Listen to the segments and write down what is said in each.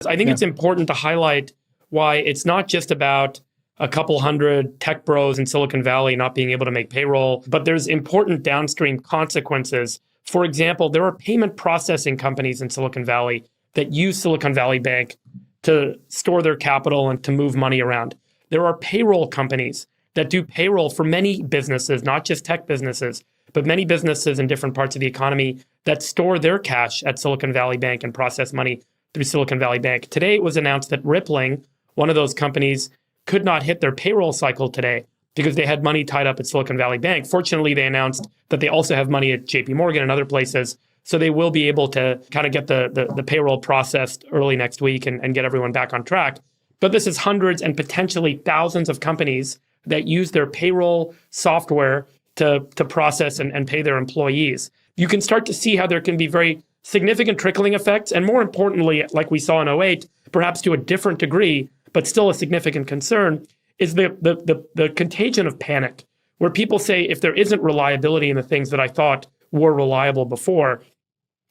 I think it's important to highlight why it's not just about a couple hundred tech bros in Silicon Valley not being able to make payroll, but there's important downstream consequences. For example, there are payment processing companies in Silicon Valley that use Silicon Valley Bank to store their capital and to move money around. There are payroll companies that do payroll for many businesses, not just tech businesses, but many businesses in different parts of the economy that store their cash at Silicon Valley Bank and process money through Silicon Valley Bank. Today, it was announced that Rippling, one of those companies, could not hit their payroll cycle today because they had money tied up at Silicon Valley Bank. Fortunately, they announced that they also have money at JP Morgan and other places. So they will be able to kind of get the payroll processed early next week and get everyone back on track. But this is hundreds and potentially thousands of companies that use their payroll software to process and pay their employees. You can start to see how there can be very significant trickling effects. And more importantly, like we saw in '08, perhaps to a different degree, but still a significant concern, is the contagion of panic, where people say, if there isn't reliability in the things that I thought were reliable before,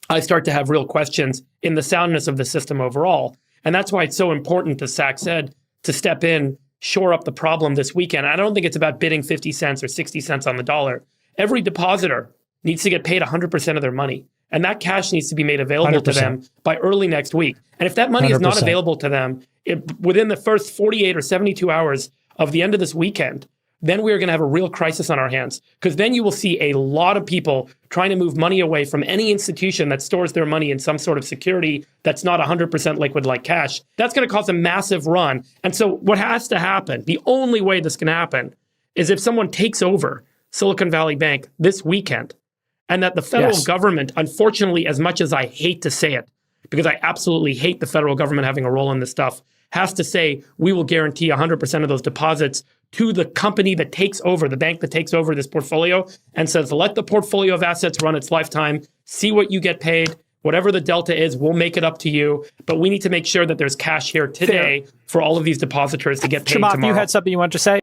I start to have real questions in the soundness of the system overall. And that's why it's so important, as Zach said, to step in, shore up the problem this weekend. I don't think it's about bidding 50 cents or 60 cents on the dollar. Every depositor needs to get paid 100% of their money. And that cash needs to be made available 100%. to them by early next week. And if that money is not 100%. available to them within the first 48 or 72 hours of the end of this weekend, then we are going to have a real crisis on our hands. Because then you will see a lot of people trying to move money away from any institution that stores their money in some sort of security that's not 100% liquid like cash. That's going to cause a massive run. And so what has to happen, the only way this can happen, is if someone takes over Silicon Valley Bank this weekend, and that the federal government, unfortunately, as much as I hate to say it, because I absolutely hate the federal government having a role in this stuff, has to say, we will guarantee 100% of those deposits to the company that takes over, the bank that takes over this portfolio, and says, let the portfolio of assets run its lifetime, see what you get paid, whatever the delta is, we'll make it up to you, but we need to make sure that there's cash here today for all of these depositors to get paid tomorrow. You had something you wanted to say?